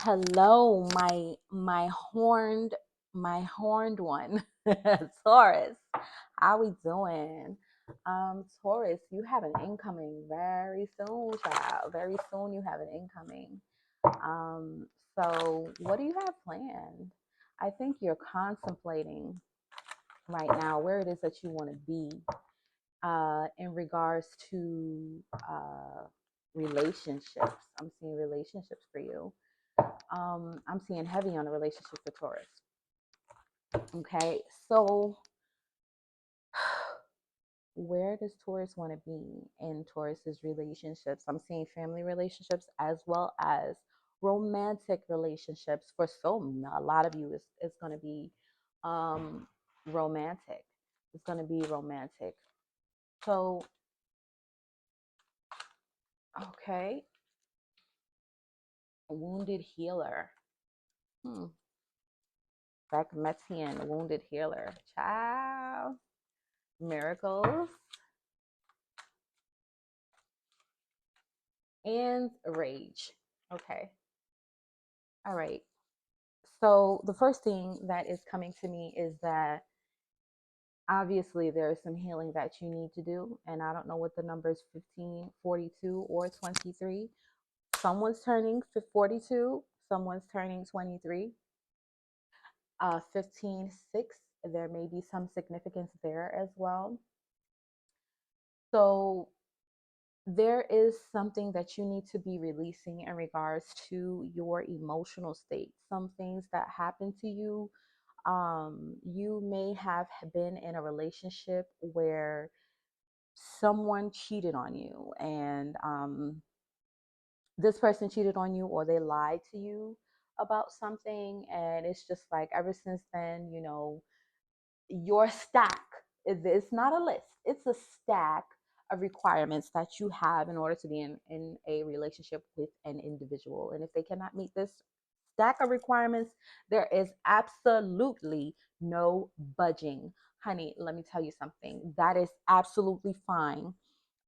Hello, my horned one, Taurus. How we doing? Taurus, you have an incoming very soon, child. Very soon you have an incoming. Um, so what do you have planned? I think you're contemplating right now where it is that you want to be in regards to relationships. I'm seeing relationships for you. I'm seeing heavy on a relationship for Taurus. Okay, so where does Taurus want to be in Taurus's relationships? I'm seeing family relationships as well as romantic relationships. For a lot of you, it's going to be um, romantic. It's going to be romantic. So, okay, wounded healer. Hmm. Metian, wounded healer. Child. Miracles and rage. Okay. All right. So the first thing that is coming to me is that obviously there is some healing that you need to do. And I don't know what the number is, 15, 42, or 23. Someone's turning 42, someone's turning 23. 15, 6. There may be some significance there as well. So there is something that you need to be releasing in regards to your emotional state. Some things that happen to you. You may have been in a relationship where someone cheated on you, and this person cheated on you, or they lied to you about something. And it's just like ever since then, your stack. It's not a list, it's a stack of requirements that you have in order to be in a relationship with an individual. And if they cannot meet this stack of requirements, there is absolutely no budging. Honey, let me tell you something. That is absolutely fine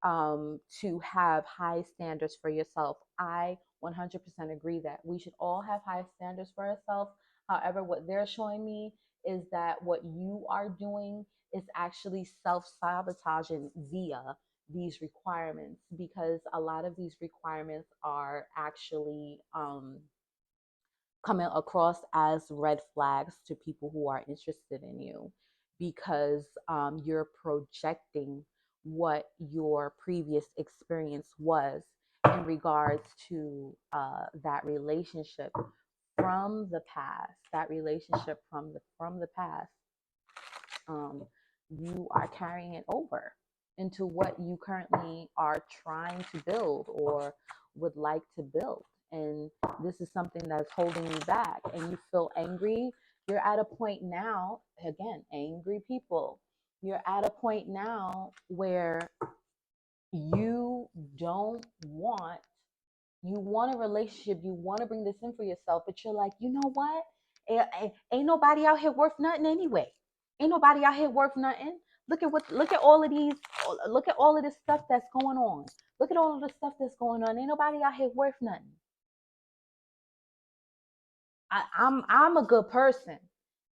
to have high standards for yourself. I 100% agree that we should all have high standards for ourselves. However, what they're showing me is that what you are doing is actually self sabotaging via these requirements, because a lot of these requirements are actually coming across as red flags to people who are interested in you, because you're projecting what your previous experience was in regards to that relationship from the past, that relationship from the past. You are carrying it over into what you currently are trying to build or would like to build. And this is something that's holding you back, and you feel angry. You're at a point now, again, angry people. You're at a point now where you don't want, you want a relationship, you want to bring this in for yourself, but you're like, you know what? Ain't nobody out here worth nothing anyway. Ain't nobody out here worth nothing. Look at all of these, look at all of this stuff that's going on. Look at all of the stuff that's going on. Ain't nobody out here worth nothing. I'm a good person.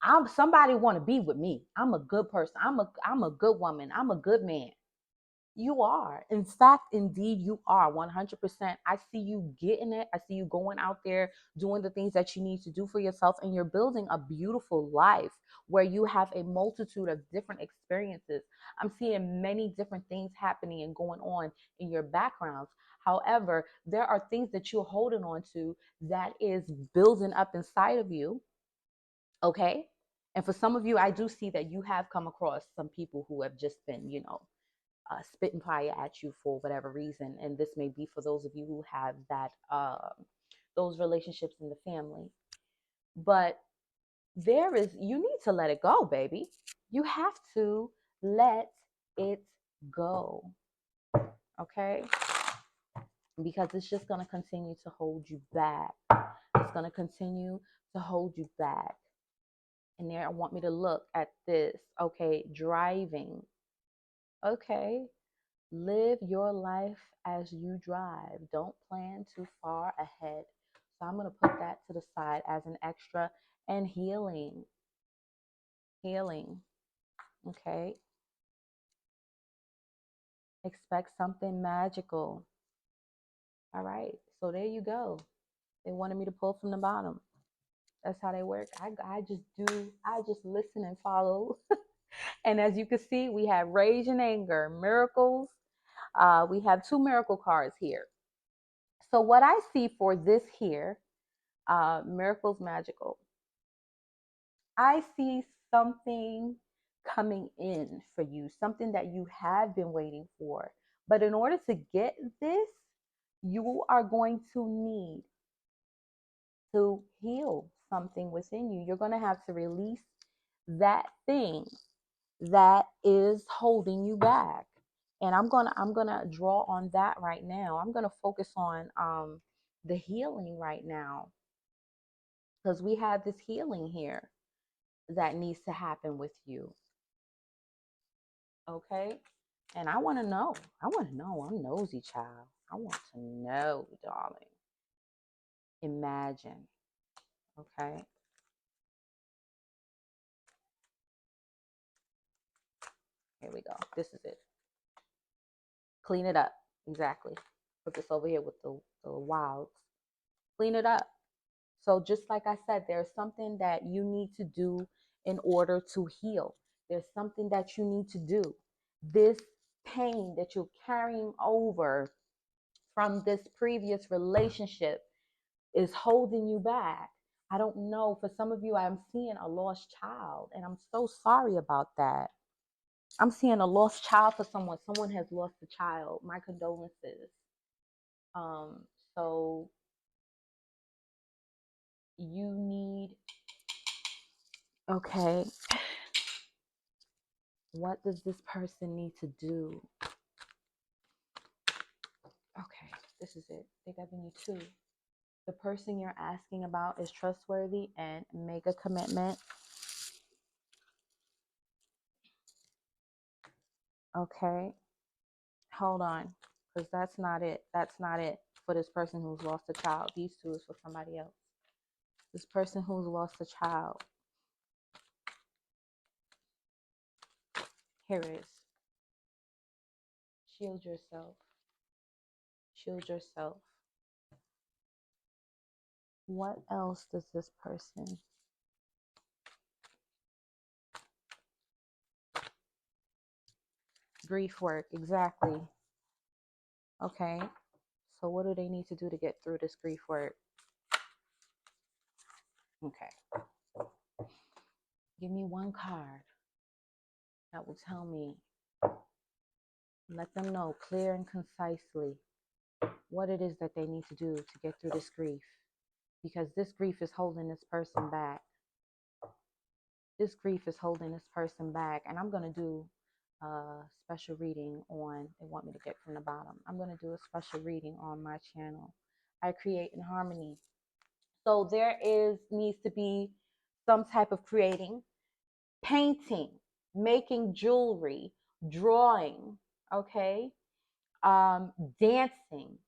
I'm somebody want to be with me. I'm a good person. I'm a good woman. I'm a good man. You are. In fact, indeed, you are 100%. I see you getting it. I see you going out there doing the things that you need to do for yourself, and you're building a beautiful life where you have a multitude of different experiences. I'm seeing many different things happening and going on in your backgrounds. However, there are things that you're holding on to that is building up inside of you. Okay. And for some of you, I do see that you have come across some people who have just been, spitting fire at you for whatever reason. And this may be for those of you who have that those relationships in the family. But you need to let it go, baby. You have to let it go. Okay? Because it's just going to continue to hold you back. It's going to continue to hold you back. And there, I want me to look at this. Okay, driving. Okay, live your life as you drive. Don't plan too far ahead So I'm going to put that to the side as an extra. And healing. Healing. Okay. Expect something magical. All right. So there you go. They wanted me to pull from the bottom. That's how they work. I just listen and follow. And as you can see, we have rage and anger, miracles. We have two miracle cards here. So what I see for this here, miracles magical, I see something coming in for you, something that you have been waiting for. But in order to get this, you are going to need to heal something within you. You're going to have to release that thing that is holding you back. And I'm gonna draw on that right now. I'm gonna focus on the healing right now, because we have this healing here that needs to happen with you. Okay. And I want to know. I want to know. I'm nosy, child. I want to know, darling. Imagine. Okay. Here we go. This is it. Clean it up. Exactly. Put this over here with the wilds. Clean it up. So just like I said, there's something that you need to do in order to heal. There's something that you need to do. This pain that you're carrying over from this previous relationship is holding you back. I don't know. For some of you, I'm seeing a lost child, and I'm so sorry about that. I'm seeing a lost child for someone. Someone has lost a child. My condolences. Um, so you need, okay, what does this person need to do? Okay, this is it. They're giving you two. The person you're asking about is trustworthy and make a commitment. Okay, hold on, because that's not it. That's not it for this person who's lost a child. These two is for somebody else. This person who's lost a child. Here it is. Shield yourself. Shield yourself. What else does this person? Grief work, exactly. Okay. So what do they need to do to get through this grief work? Okay. Give me one card that will tell me, let them know clear and concisely what it is that they need to do to get through this grief. Because this grief is holding this person back. This grief is holding this person back. And I'm going to do a special reading on, they want me to get from the bottom. I'm going to do a special reading on my channel. I create in harmony. So there needs to be some type of creating, painting, making jewelry, drawing, okay, dancing.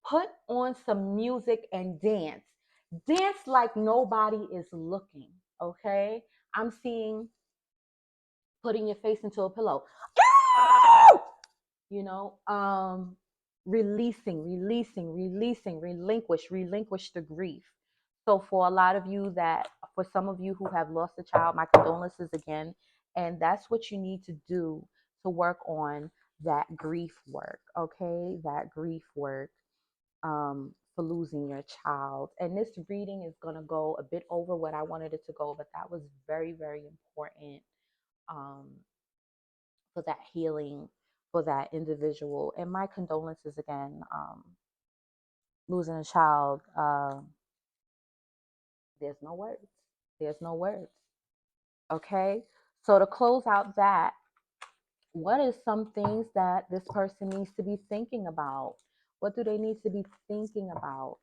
Put on some music and dance. Dance like nobody is looking, okay? I'm seeing putting your face into a pillow. You know, relinquish the grief. So for a lot of you for some of you who have lost a child, my condolences again. And that's what you need to do to work on that grief work, okay? That grief work for losing your child. And this reading is going to go a bit over what I wanted it to go, but that was very, very important um, for that healing for that individual. And my condolences again, losing a child. There's no words. There's no words. Okay. So to close out that, what is some things that this person needs to be thinking about? What do they need to be thinking about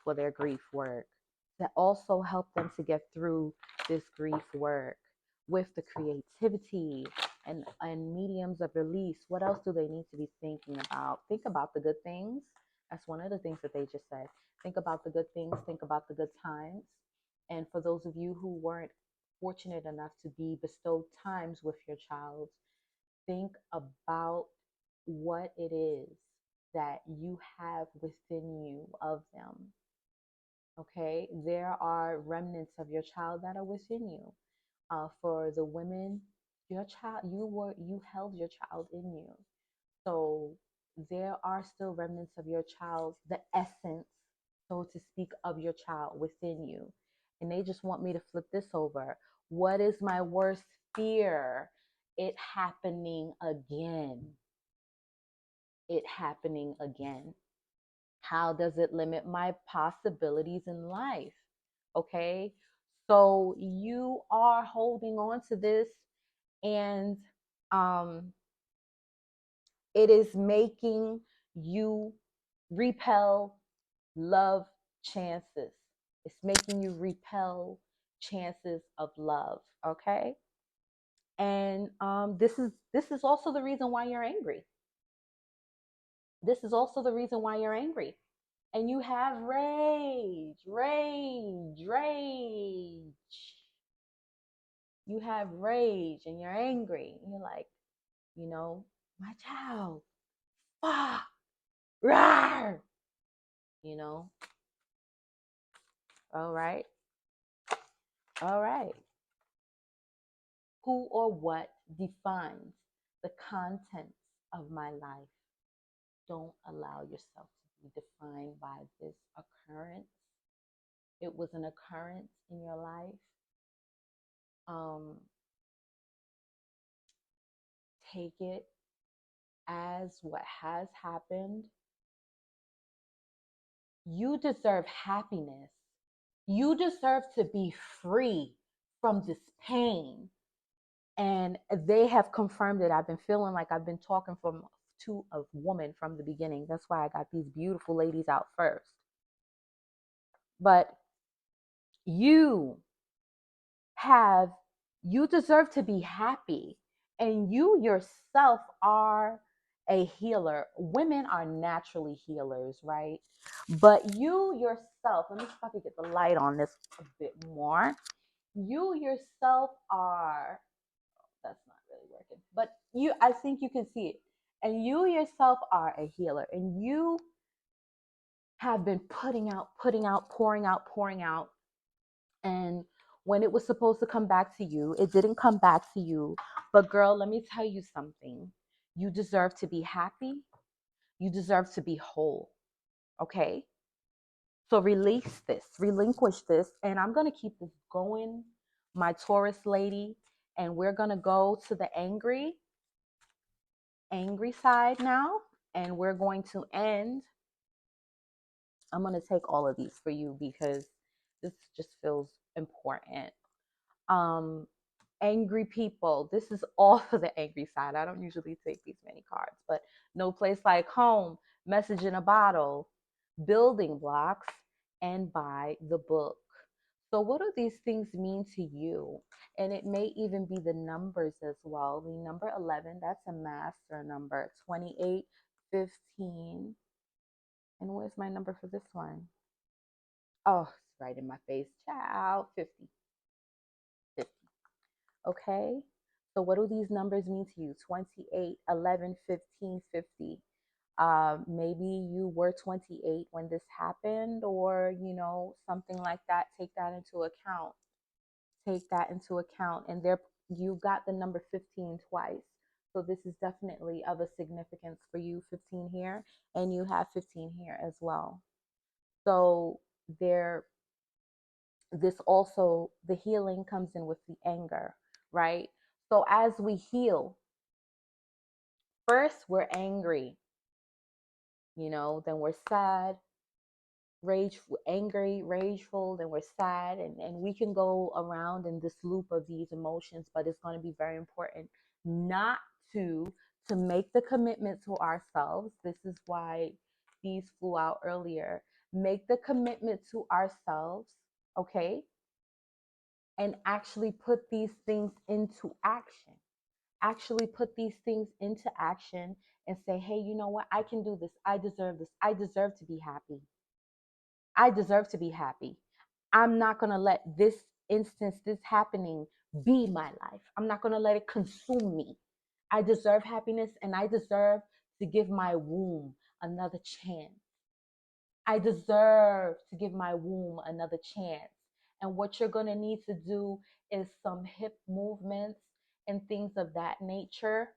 for their grief work that also help them to get through this grief work with the creativity and mediums of release? What else do they need to be thinking about? Think about the good things. That's one of the things that they just said. Think about the good things, think about the good times. And for those of you who weren't fortunate enough to be bestowed times with your child, think about what it is that you have within you of them. Okay, there are remnants of your child that are within you. For the women, your child, you held your child in you. So there are still remnants of your child, the essence, so to speak, of your child within you. And they just want me to flip this over. What is my worst fear? It happening again. It happening again. How does it limit my possibilities in life? Okay. So you are holding on to this, and um, it is making you repel love chances. It's making you repel chances of love. Okay. And this is also the reason why you're angry. This is also the reason why you're angry. And you have rage, rage, rage. You have rage and you're angry. And you're like, my child, ah, rawr, you know, all right, all right. Who or what defines the contents of my life? Don't allow yourself to be defined by this occurrence. It was an occurrence in your life. Um, take it as what has happened. You deserve happiness. You deserve to be free from this pain. And they have confirmed it. I've been feeling like I've been talking to a woman from the beginning. That's why I got these beautiful ladies out first. But you have, you deserve to be happy. And you yourself are a healer. Women are naturally healers, right? But you yourself, let me see if I can get the light on this a bit more. You yourself are, that's not really working, but I think you can see it. And you yourself are a healer, and you have been putting out, pouring out, pouring out. And when it was supposed to come back to you, it didn't come back to you. But girl, let me tell you something. You deserve to be happy. You deserve to be whole. Okay? So release this, relinquish this, and I'm going to keep this going, my Taurus lady, and we're going to go to the angry side now, and we're going to end. I'm going to take all of these for you because this just feels important. um Angry people, this is all for the angry side. I don't usually take these many cards, but no place like home, message in a bottle, building blocks, and buy the book. So what do these things mean to you? And it may even be the numbers as well. The number 11, that's a master number. 28, 15. And where's my number for this one? Oh, it's right in my face. Ciao. 50. 50. Okay. So what do these numbers mean to you? 28, 11, 15, 50. Maybe you were 28 when this happened, or something like that. Take that into account. Take that into account. And there, you got the number 15 twice. So this is definitely of a significance for you. 15 here, and you have 15 here as well. So there, this also, the healing comes in with the anger, right? So as we heal, first we're angry, then we're sad, rageful, angry, rageful, then we're sad, and we can go around in this loop of these emotions. But it's going to be very important not to make the commitment to ourselves. This is why these flew out earlier. Make the commitment to ourselves, okay, and actually put these things into action. Actually put these things into action and say, hey, you know what? I can do this. I deserve this. I deserve to be happy. I deserve to be happy. I'm not going to let this instance, this happening, be my life. I'm not going to let it consume me. I deserve happiness, and I deserve to give my womb another chance. I deserve to give my womb another chance. And what you're going to need to do is some hip movements and things of that nature.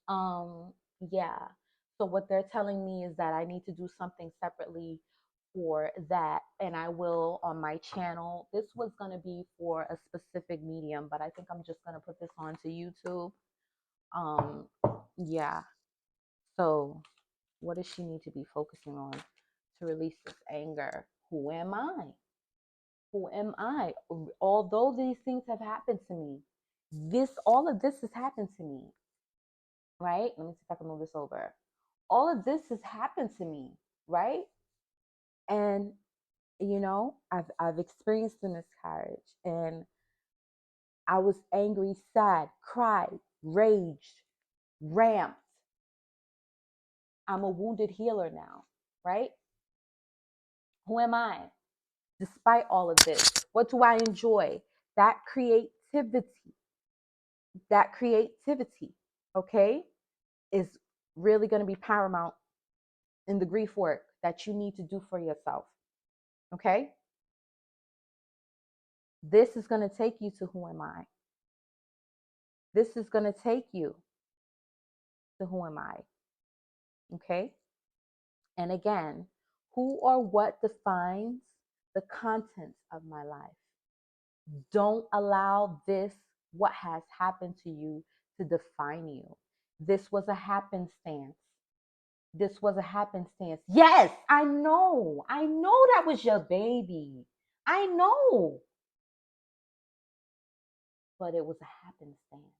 Um, yeah. So what they're telling me is that I need to do something separately for that, and I will on my channel. This was going to be for a specific medium, but I think I'm just going to put this onto YouTube. Um, yeah. So what does she need to be focusing on to release this anger? Who am I? Who am I? Although these things have happened to me, all of this has happened to me, right? Let me see if I can move this over. All of this has happened to me, right? And I've experienced a miscarriage, and I was angry, sad, cried, raged, ramped. I'm a wounded healer now, right? Who am I? Despite all of this, what do I enjoy? That creativity, that creativity, okay, is really going to be paramount in the grief work that you need to do for yourself, okay? This is going to take you to who am I? This is going to take you to who am I? Okay? And again, who or what defines the contents of my life? Don't allow this, what has happened to you, to define you. This was a happenstance. This was a happenstance. Yes, I know. I know that was your baby. I know. But it was a happenstance,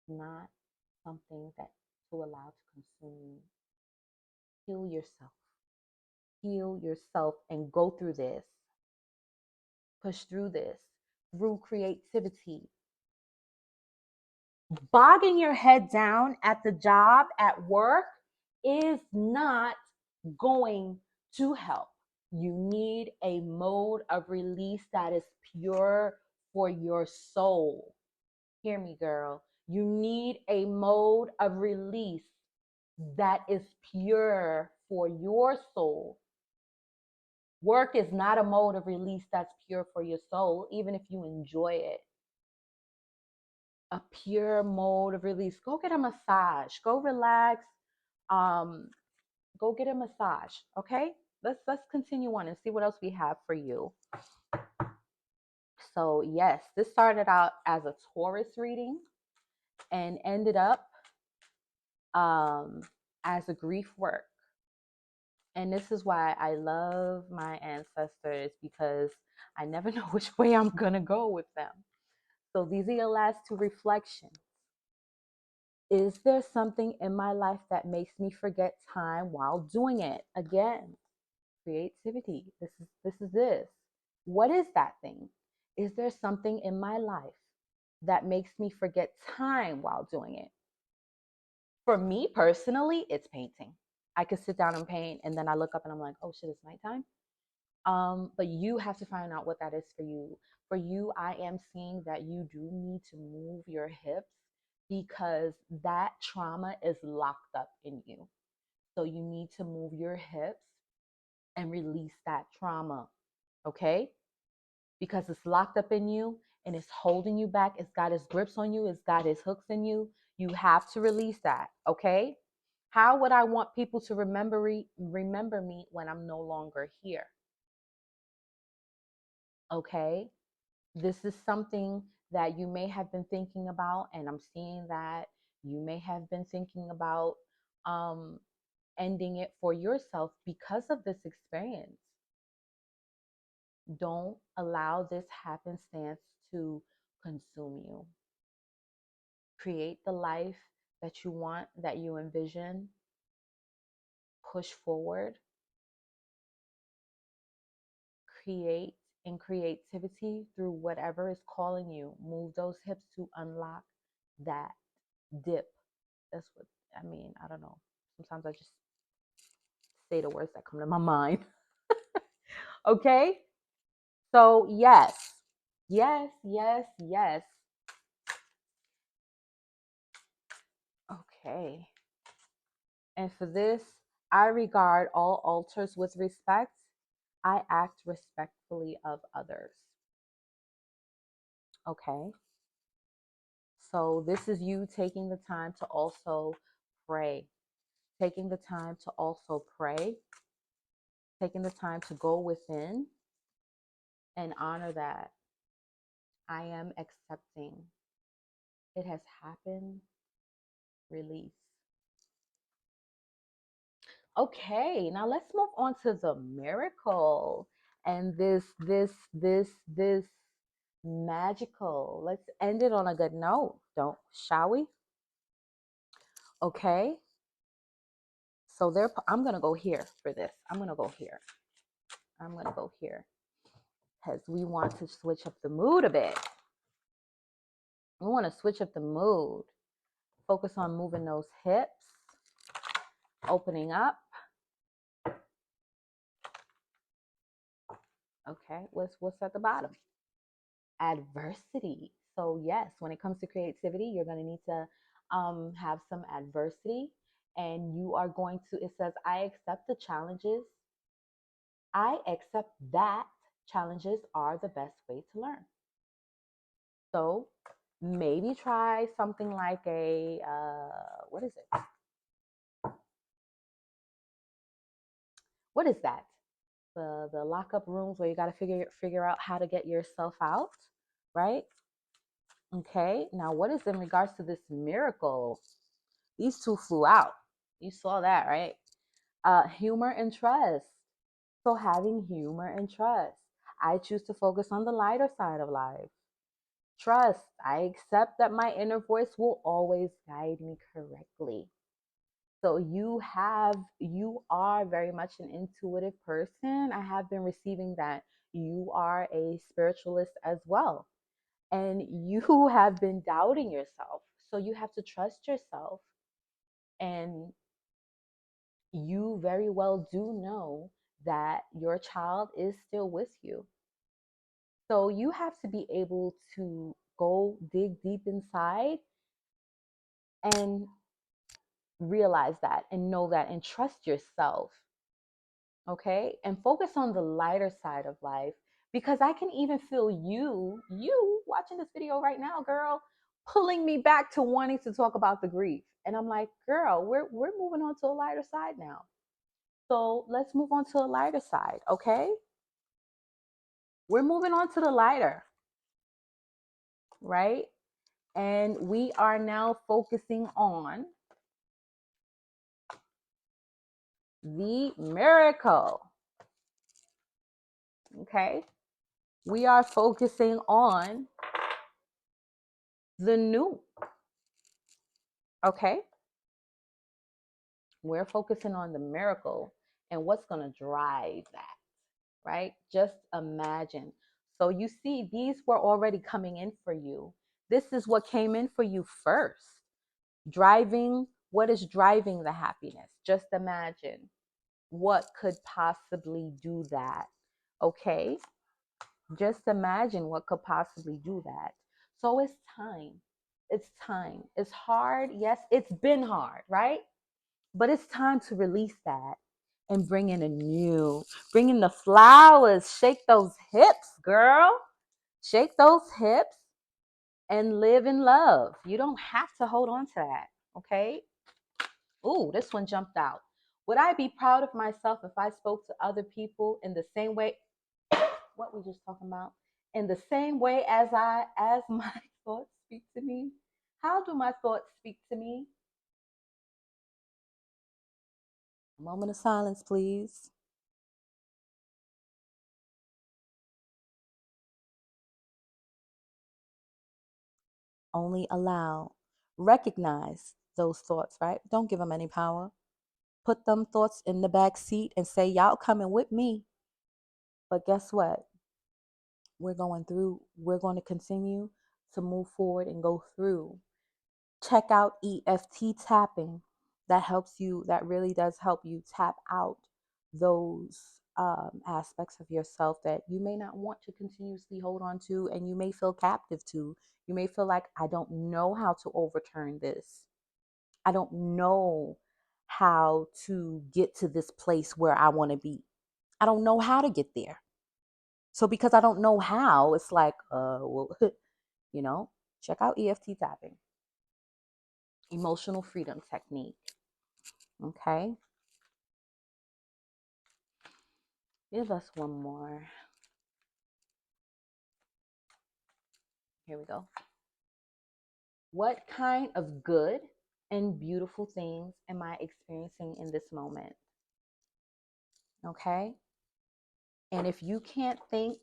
not something that to allow to consume you. Heal yourself. Heal yourself and go through this. Push through this through creativity. Bogging your head down at the job, at work, is not going to help. You need a mode of release that is pure for your soul. Hear me, girl. You need a mode of release that is pure for your soul. Work is not a mode of release that's pure for your soul, even if you enjoy it. A pure mode of release. Go get a massage. Go relax. Um, go get a massage. Okay. Let's continue on and see what else we have for you. So yes, this started out as a Taurus reading and ended up as a grief work. And this is why I love my ancestors, because I never know which way I'm gonna go with them. So these are your last two reflections. Is there something in my life that makes me forget time while doing it? Again, creativity. This is. What is that thing? Is there something in my life that makes me forget time while doing it? For me personally, it's painting. I could sit down and paint, and then I look up and I'm like, oh shit, it's nighttime. But you have to find out what that is for you. For you, I am seeing that you do need to move your hips because that trauma is locked up in you. So you need to move your hips and release that trauma, okay? Because it's locked up in you and it's holding you back. It's got its grips on you, it's got its hooks in you. You have to release that, okay? How would I want people to remember me when I'm no longer here? Okay? This is something that you may have been thinking about, and I'm seeing that you may have been thinking about um, ending it for yourself because of this experience. Don't allow this happenstance to consume you. Create the life that you want, that you envision. Push forward. Create in creativity through whatever is calling you. Move those hips to unlock that dip. That's what I mean, I don't know. Sometimes I just say the words that come to my mind. Okay? So, yes. Yes, yes, yes. Okay. And for this, I regard all altars with respect. I act respectfully of others. Okay. So this is you taking the time to also pray, taking the time to also pray, taking the time to go within and honor that I am accepting. It has happened. Release. Okay, now let's move on to the miracle and this magical. Let's end it on a good note, don't shall we? Okay. So there I'm going to go here for this. I'm going to go here. I'm going to go here because we want to switch up the mood a bit. We want to switch up the mood. Focus on moving those hips, opening up. Okay, what's at the bottom? Adversity. So yes, when it comes to creativity, you're going to need to have some adversity, and you are going to. It says, "I accept the challenges. I accept that challenges are the best way to learn." So maybe try something like a what is it? What is that? The lockup rooms where you got to figure out how to get yourself out, right? Okay. Now, what is in regards to this miracle? These two flew out. You saw that, right? Humor and trust. So having humor and trust. I choose to focus on the lighter side of life. Trust. I accept that my inner voice will always guide me correctly. So you are very much an intuitive person. I have been receiving that you are a spiritualist as well. And you have been doubting yourself. So you have to trust yourself. And you very well do know that your child is still with you. So you have to be able to go dig deep inside and realize that and know that and trust yourself. Okay, and focus on the lighter side of life, because I can even feel you watching this video right now, girl, pulling me back to wanting to talk about the grief. And I'm like, girl, we're moving on to a lighter side now. So let's move on to a lighter side. Okay, we're moving on to the lighter, right? And we are now focusing on the miracle. Okay, we are focusing on the new. Okay, we're focusing on the miracle and what's going to drive that, right? Just imagine. So you see, these were already coming in for you. This is what came in for you first. Driving, what is driving the happiness? Just imagine what could possibly do that. Okay? Just imagine what could possibly do that. So it's time. It's time. It's hard. Yes, it's been hard, right? But it's time to release that and bring in a new, bring in the flowers. Shake those hips, girl. Shake those hips and live in love. You don't have to hold on to that, okay? Ooh, this one jumped out. Would I be proud of myself if I spoke to other people in the same way? What we just talking about? In the same way as my thoughts speak to me? How do my thoughts speak to me? A moment of silence, please. Only allow, recognize those thoughts, right? Don't give them any power. Put them thoughts in the back seat and say, y'all coming with me. But guess what? We're going to continue to move forward and go through. Check out EFT tapping. that helps you, that really does help you tap out those aspects of yourself that you may not want to continuously hold on to, and you may feel captive to. You may feel like, I don't know how to overturn this. I don't know how to get to this place where I want to be. I don't know how to get there. So because I don't know how, it's like, well, you know, check out EFT tapping, emotional freedom technique. Okay. Give us one more. Here we go. What kind of good and beautiful things am I experiencing in this moment? Okay. And if you can't think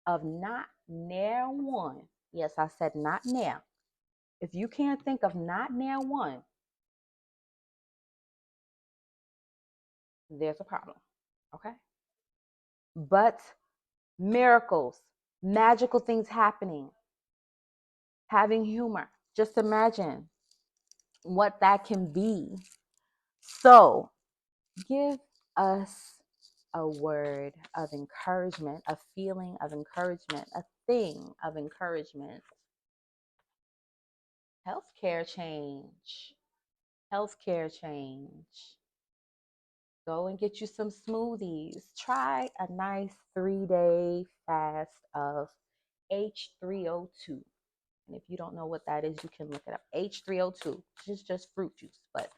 of not near one, yes, I said not now. If you can't think of not near one, there's a problem. Okay. But miracles, magical things happening, having humor, just imagine what that can be. So give us a word of encouragement, a feeling of encouragement, a thing of encouragement. Healthcare change. Healthcare change. Go and get you some smoothies. Try a nice 3-day fast of H302. And if you don't know what that is, you can look it up. H302. It's just fruit juice. But,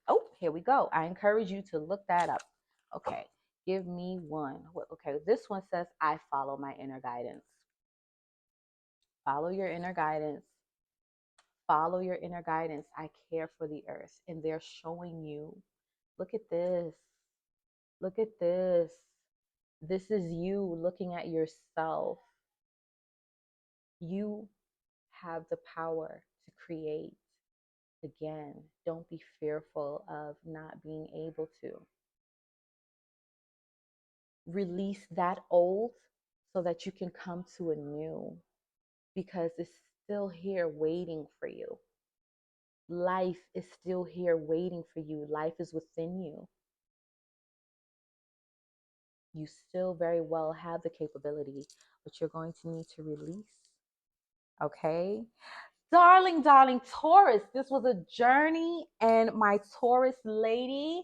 oh, here we go. I encourage you to look that up. Okay, give me one. Okay, this one says, I follow my inner guidance. Follow your inner guidance. Follow your inner guidance. I care for the earth. And they're showing you, look at this. Look at this. This is you looking at yourself. You have the power to create. Again, don't be fearful of not being able to. Release that old so that you can come to a new, because it's still here waiting for you. Life is still here waiting for you. Life is within you. You still very well have the capability, but you're going to need to release. Okay? Darling, darling Taurus, this was a journey, and my Taurus lady,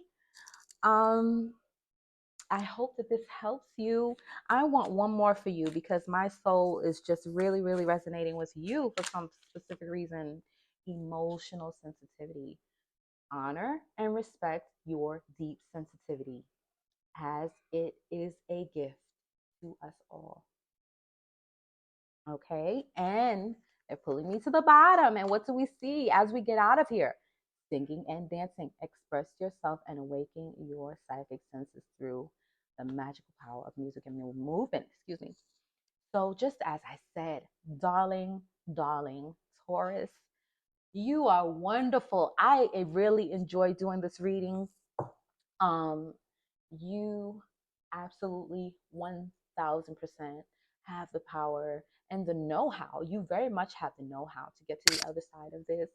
I hope that this helps you. I want one more for you because my soul is just really, really resonating with you for some specific reason. Emotional sensitivity. Honor and respect your deep sensitivity, as it is a gift to us all. Okay, and they're pulling me to the bottom. And what do we see as we get out of here? Singing and dancing. Express yourself and awaken your psychic senses through the magical power of music and movement. Excuse me. So, just as I said, darling, darling Taurus, you are wonderful. I really enjoy doing this reading. Um, you absolutely 1000% have the power and the know-how. You very much have the know-how to get to the other side of this,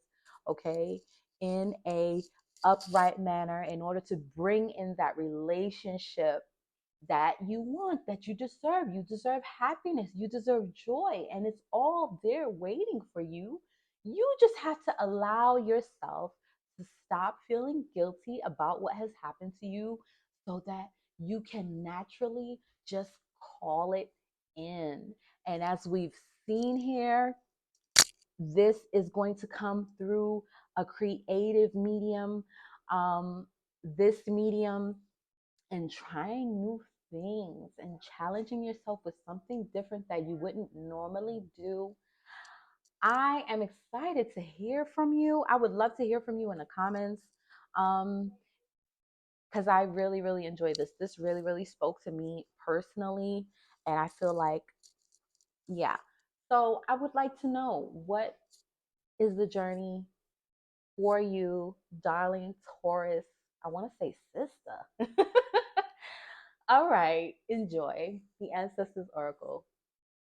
okay, in a upright manner, in order to bring in that relationship that you want, that you deserve. You deserve happiness, you deserve joy, and it's all there waiting for you. You just have to allow yourself to stop feeling guilty about what has happened to you, so that you can naturally just call it in. And as we've seen here, this is going to come through a creative medium. This medium, and trying new things and challenging yourself with something different that you wouldn't normally do. I am excited to hear from you. I would love to hear from you in the comments, because I really, really enjoyed this. This really, really spoke to me personally. And I feel like, yeah. So I would like to know, what is the journey for you, darling Taurus? I want to say sister. All right, enjoy the Ancestors Oracle.